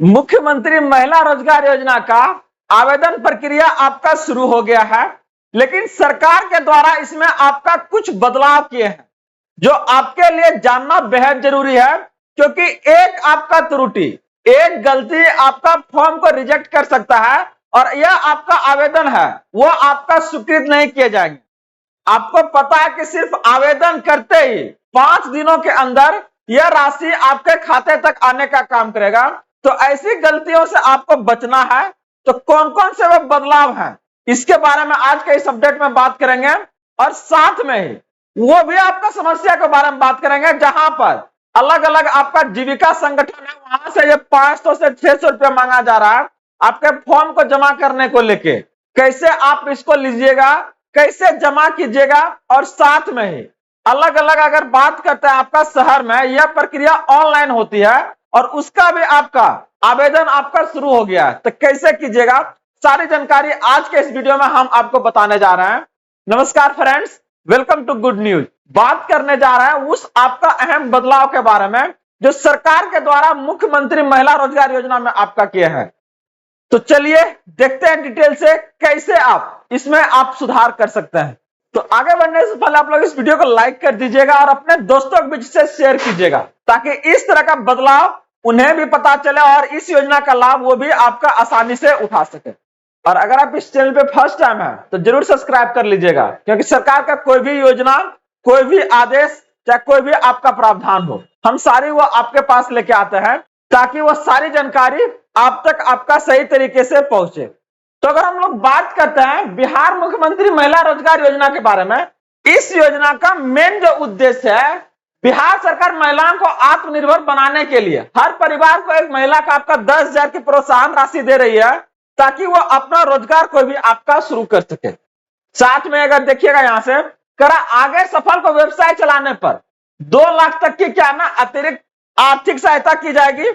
मुख्यमंत्री महिला रोजगार योजना का आवेदन प्रक्रिया आपका शुरू हो गया है, लेकिन सरकार के द्वारा इसमें आपका कुछ बदलाव किए हैं जो आपके लिए जानना बेहद जरूरी है, क्योंकि एक आपका त्रुटि, एक गलती आपका फॉर्म को रिजेक्ट कर सकता है और यह आपका आवेदन है वो आपका स्वीकृत नहीं किए जाएंगे। आपको पता है कि सिर्फ आवेदन करते ही 5 दिनों के अंदर यह राशि आपके खाते तक आने का काम करेगा। तो ऐसी गलतियों से आपको बचना है। तो कौन कौन से वो बदलाव हैं इसके बारे में आज के इस अपडेट में बात करेंगे, और साथ में ही वो भी आपका समस्या के बारे में बात करेंगे जहां पर अलग अलग आपका जीविका संगठन है, वहां से ये 500 से 600 रुपया मांगा जा रहा है आपके फॉर्म को जमा करने को लेके। कैसे आप इसको लीजिएगा, कैसे जमा कीजिएगा, और साथ में ही अलग अलग अगर बात करते हैं आपका शहर में यह प्रक्रिया ऑनलाइन होती है और उसका भी आपका आवेदन आपका शुरू हो गया है, तो कैसे कीजिएगा सारी जानकारी आज के इस वीडियो में हम आपको बताने जा रहे हैं। नमस्कार friends, welcome to good news. बात करने जा रहे हैं उस आपका अहम बदलाव के बारे में जो सरकार के द्वारा मुख्यमंत्री महिला रोजगार योजना में आपका किया है। तो चलिए देखते हैं डिटेल से कैसे आप इसमें आप सुधार कर सकते हैं। तो आगे बढ़ने से पहले आप लोग इस वीडियो को लाइक कर दीजिएगा और अपने दोस्तों के बीच से शेयर कीजिएगा ताकि इस तरह का बदलाव उन्हें भी पता चले और इस योजना का लाभ वो भी आपका आसानी से उठा सके। और अगर आप इस चैनल पे फर्स्ट टाइम है तो जरूर सब्सक्राइब कर लीजिएगा, क्योंकि सरकार का कोई भी योजना, कोई भी आदेश, चाहे कोई भी आपका प्रावधान हो, हम सारी वो आपके पास लेके आते हैं ताकि वो सारी जानकारी आप तक आपका सही तरीके से पहुंचे। तो अगर हम लोग बात करते हैं बिहार मुख्यमंत्री महिला रोजगार योजना के बारे में, इस योजना का मेन जो उद्देश्य है, बिहार सरकार महिलाओं को आत्मनिर्भर बनाने के लिए हर परिवार को एक महिला का आपका 10,000 की प्रोत्साहन राशि दे रही है ताकि वो अपना रोजगार कोई भी आपका शुरू कर सके। साथ में अगर देखिएगा यहां से करा आगे सफल को व्यवसाय चलाने पर 2 लाख तक की क्या ना अतिरिक्त आर्थिक सहायता की जाएगी।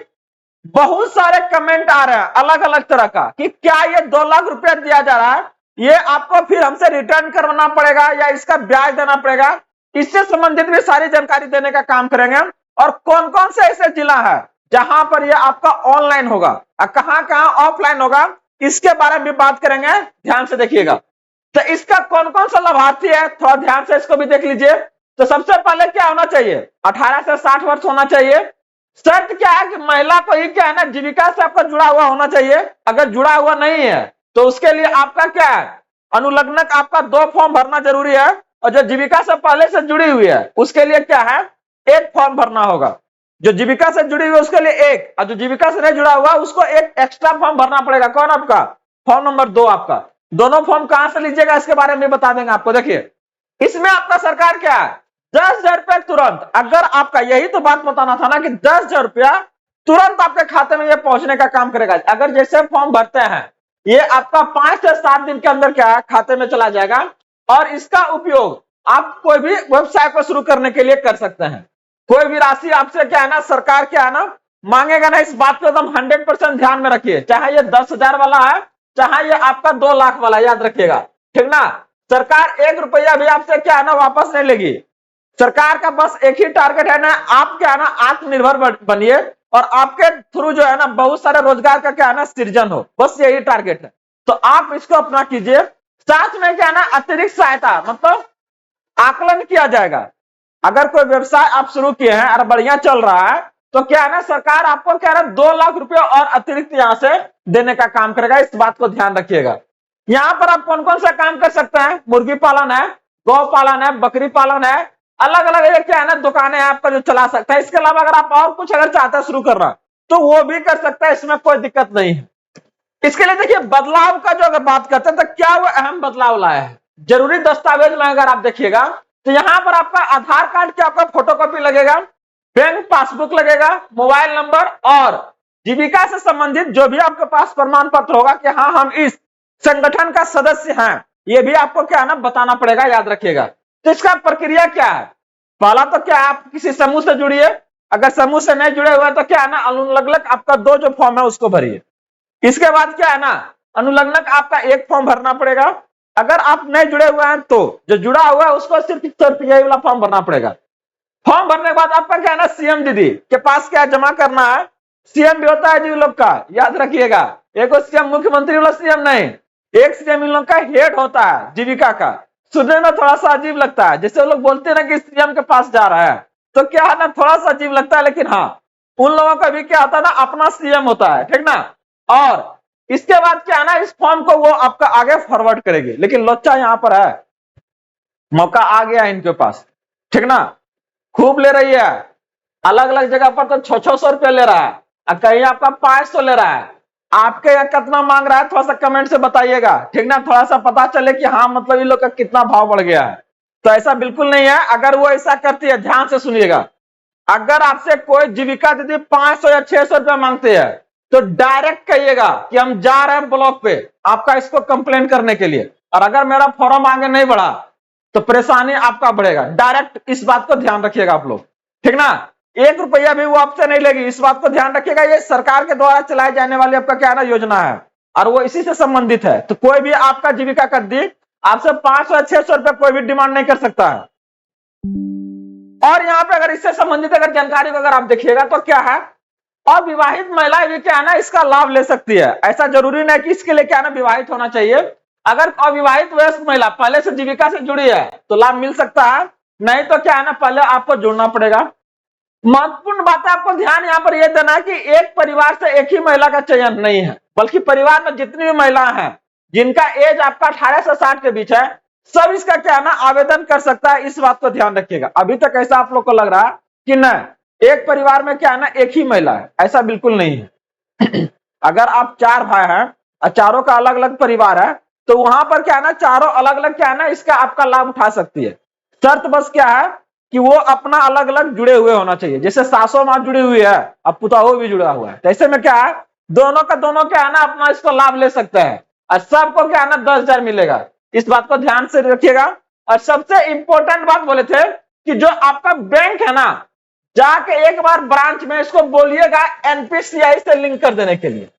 बहुत सारे कमेंट आ रहे हैं अलग अलग तरह का कि क्या ये 2 लाख रुपया दिया जा रहा है, ये आपको फिर हमसे रिटर्न करवाना पड़ेगा या इसका ब्याज देना पड़ेगा। इससे संबंधित भी सारी जानकारी देने का काम करेंगे और कौन कौन से ऐसे जिला है जहां पर ये आपका ऑनलाइन होगा और कहां कहां ऑफलाइन होगा, इसके बारे में भी बात करेंगे। ध्यान से देखिएगा। तो इसका कौन कौन सा लाभार्थी है थोड़ा ध्यान से इसको भी देख लीजिए। तो सबसे पहले क्या होना चाहिए, 18 से 60 वर्ष होना चाहिए। शर्त क्या है कि महिला को ही क्या है ना जीविका से आपका जुड़ा हुआ होना चाहिए। अगर जुड़ा हुआ नहीं है तो उसके लिए आपका क्या है, अनुलग्नक आपका 2 फॉर्म भरना जरूरी है, और जो जीविका से पहले से जुड़ी हुई है उसके लिए क्या है, 1 फॉर्म भरना होगा। जो जीविका से जुड़ी हुई है उसके लिए 1, और जो जीविका से नहीं जुड़ा हुआ उसको 1 एक्स्ट्रा फॉर्म भरना पड़ेगा। कौन आपका, फॉर्म नंबर 2 आपका। दोनों फॉर्म कहां से लीजिएगा इसके बारे में बता देंगे आपको। देखिए इसमें आपका सरकार क्या है, 10,000 रुपया तुरंत। अगर आपका यही तो बात बताना था ना कि 10,000 रुपया तुरंत आपके खाते में ये पहुंचने का काम करेगा। अगर जैसे फॉर्म भरते हैं ये आपका 5 से 7 दिन के अंदर क्या है खाते में चला जाएगा, और इसका उपयोग आप कोई भी व्यवसाय को शुरू करने के लिए कर सकते हैं। कोई भी राशि आपसे क्या है ना सरकार क्या है ना मांगेगा ना, इस बात को एकदम 100% ध्यान में रखिए। चाहे ये 10,000 वाला है, चाहे ये आपका 2 लाख वाला, याद रखिएगा, ठीक ना। सरकार 1 रुपया भी आपसे क्या है ना वापस नहीं लेगी। सरकार का बस एक ही टारगेट है ना, आप क्या है ना आत्मनिर्भर बनिए और आपके थ्रू जो है ना बहुत सारे रोजगार का क्या है ना सृजन हो, बस यही टारगेट है। तो आप इसको अपना कीजिए। साथ में क्या है ना अतिरिक्त सहायता मतलब आकलन किया जाएगा। अगर कोई व्यवसाय आप शुरू किए हैं और बढ़िया चल रहा है तो क्या है ना सरकार आपको क्या है ना 2 लाख रुपया और अतिरिक्त यहां से देने का काम करेगा। इस बात को ध्यान रखिएगा। यहाँ पर आप कौन कौन सा काम कर सकते हैं, मुर्गी पालन है, गौ पालन है, बकरी पालन है, अलग अलग ये क्या है ना दुकानें हैं आपका जो चला सकता है। इसके अलावा अगर आप और कुछ अगर चाहते हैं शुरू करना तो वो भी कर सकता है, इसमें कोई दिक्कत नहीं है। इसके लिए देखिए बदलाव का जो अगर बात करते हैं तो क्या वो अहम बदलाव लाया है। जरूरी दस्तावेज में अगर आप देखिएगा तो यहाँ पर आपका आधार कार्ड की आपका फोटोकॉपी लगेगा, बैंक पासबुक लगेगा, मोबाइल नंबर और जीविका से संबंधित जो भी आपके पास प्रमाण पत्र होगा कि हाँ हम इस संगठन का सदस्य हैं, ये भी आपको क्या है ना बताना पड़ेगा, याद रखिएगा। तो इसका प्रक्रिया क्या है, पहला तो क्या है आप किसी समूह से जुड़िए। अगर समूह से नहीं जुड़े हुए तो क्या है ना अनुलग्नक आपका 2 जो फॉर्म है उसको भरिए। इसके बाद क्या है ना अनुलग्नक आपका 1 फॉर्म भरना पड़ेगा। अगर आप नहीं जुड़े हुए हैं तो जो जुड़ा हुआ है उसको सिर्फ यही वाला फॉर्म भरना पड़ेगा। फॉर्म भरने के बाद आपका क्या है ना सीएम दीदी के पास क्या जमा करना है। सीएम भी होता है जी लोग का, याद रखिएगा। एक सीएम मुख्यमंत्री वाला सीएम नहीं, एक सीएम इन लोग का हेड होता है जीविका का। सुनने में थोड़ा सा अजीब लगता है, जैसे लोग बोलते हैं ना कि सीएम के पास जा रहा है, तो क्या है ना, थोड़ा सा अजीब लगता है, लेकिन हाँ उन लोगों का भी क्या होता है ना, अपना सीएम होता है, ठीक ना। और इसके बाद क्या है ना, इस फॉर्म को वो आपका आगे फॉरवर्ड करेगी। लेकिन लोचा यहाँ पर है, मौका आ गया है इनके पास, ठीक ना। खूब ले रही है, अलग अलग जगह पर तो 600 रुपया ले रहा है, और कहीं आपका 500 ले रहा है। आपके यहाँ कितना मांग रहा है, थोड़ा सा कमेंट से बताइएगा, ठीक ना, थोड़ा सा पता चले कि हाँ मतलब इन लोग का कितना भाव बढ़ गया है। तो ऐसा बिल्कुल नहीं है। अगर वो ऐसा करती है, ध्यान से सुनिएगा, अगर आपसे कोई जीविका दीदी 500 या 600 रुपया मांगते हैं, तो डायरेक्ट कहिएगा कि हम जा रहे हैं ब्लॉक पे आपका इसको कंप्लेन करने के लिए, और अगर मेरा फॉर्म आगे नहीं बढ़ा तो परेशानी आपका बढ़ेगा। डायरेक्ट इस बात को ध्यान रखिएगा आप लोग, ठीक ना। 1 रुपया भी वो आपसे नहीं लेगी, इस बात को ध्यान रखिएगा। ये सरकार के द्वारा चलाई जाने वाली आपका क्या है ना योजना है, और वो इसी से संबंधित है। तो कोई भी आपका जीविका कर दी आपसे 500 या 600 रुपया कोई भी डिमांड नहीं कर सकता है। और यहाँ पे अगर इससे संबंधित अगर जानकारी को अगर आप देखिएगा तो क्या है, अविवाहित महिलाएं भी क्या है ना इसका लाभ ले सकती है। ऐसा जरूरी नहीं कि इसके लिए क्या है ना विवाहित होना चाहिए। अगर अविवाहित वयस्क महिला पहले से जीविका से जुड़ी है तो लाभ मिल सकता है, नहीं तो क्या है ना पहले आपको जुड़ना पड़ेगा। महत्वपूर्ण बात है, आपको ध्यान यहाँ पर यह देना है कि एक परिवार से एक ही महिला का चयन नहीं है, बल्कि परिवार में जितनी भी महिलाएं हैं जिनका एज आपका 18 से 60 के बीच है, सब इसका क्या है ना आवेदन कर सकता है। इस बात को ध्यान रखिएगा। अभी तक ऐसा आप लोग को लग रहा है कि नहीं एक परिवार में क्या है ना एक ही महिला है, ऐसा बिल्कुल नहीं है। अगर आप 4 भाई हैं और चारों का अलग अलग परिवार है, तो वहां पर क्या है ना चारों अलग अलग क्या है ना इसका आपका लाभ उठा सकती है। शर्त बस क्या है कि वो अपना अलग अलग जुड़े हुए होना चाहिए। जैसे सासू माँ जुड़ी हुई है, अब पुतहू भी जुड़ा हुआ है, तो ऐसे में क्या है दोनों का दोनों क्या है ना अपना इसको लाभ ले सकते हैं, और सबको क्या है ना 10,000 मिलेगा। इस बात को ध्यान से रखिएगा। और सबसे इंपॉर्टेंट बात बोले थे कि जो आपका बैंक है ना, जाके एक बार ब्रांच में इसको बोलिएगा एनपीसीआई से लिंक कर देने के लिए।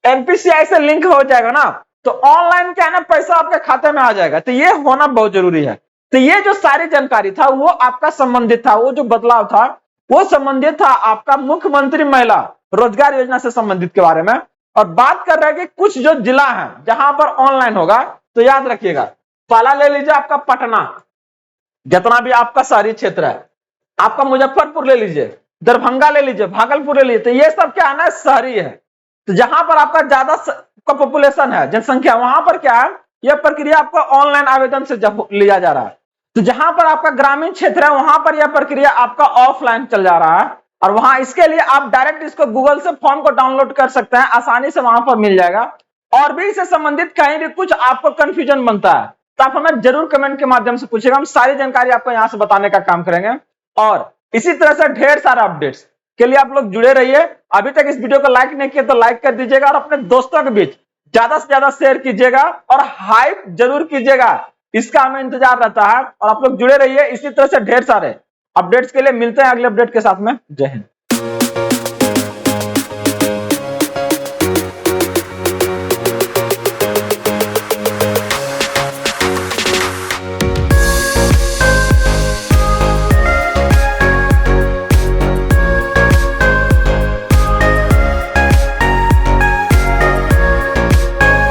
एनपीसीआई से लिंक हो जाएगा ना तो ऑनलाइन क्या है ना पैसा आपके खाते में आ जाएगा। तो ये होना बहुत जरूरी है। तो ये जो सारी जानकारी था वो आपका संबंधित था, वो जो बदलाव था वो संबंधित था आपका मुख्यमंत्री महिला रोजगार योजना से संबंधित के बारे में। और बात कर रहे हैं कि कुछ जो जिला है जहां पर ऑनलाइन होगा, तो याद रखिएगा पहला ले लीजिए आपका पटना, जितना भी आपका शहरी क्षेत्र है, आपका मुजफ्फरपुर ले लीजिए, दरभंगा ले लीजिए, भागलपुर ले लीजिए। तो ये सब क्या है ना शहरी है। तो जहां पर आपका ज्यादा का पॉपुलेशन है, जनसंख्या, वहां पर क्या है यह प्रक्रिया आपका ऑनलाइन आवेदन से जब लिया जा रहा है। तो जहां पर आपका ग्रामीण क्षेत्र है वहां पर यह प्रक्रिया आपका ऑफलाइन चल जा रहा है। और वहां इसके लिए आप डायरेक्ट इसको गूगल से फॉर्म को डाउनलोड कर सकते हैं, आसानी से वहां पर मिल जाएगा। और भी इससे संबंधित कहीं भी कुछ आपको कंफ्यूजन बनता है तो आप हमें जरूर कमेंट के माध्यम से पूछेगा, हम सारी जानकारी आपको यहां से बताने का काम करेंगे। और इसी तरह से ढेर सारा अपडेट्स के लिए आप लोग जुड़े रहिए। अभी तक इस वीडियो को लाइक नहीं किया तो लाइक कर दीजिएगा, और अपने दोस्तों के बीच ज्यादा से ज्यादा शेयर कीजिएगा और हाइप जरूर कीजिएगा, इसका हमें इंतजार रहता है। और आप लोग जुड़े रहिए इसी तरह से ढेर सारे अपडेट्स के लिए। मिलते हैं अगले अपडेट के साथ में। जय हिंद।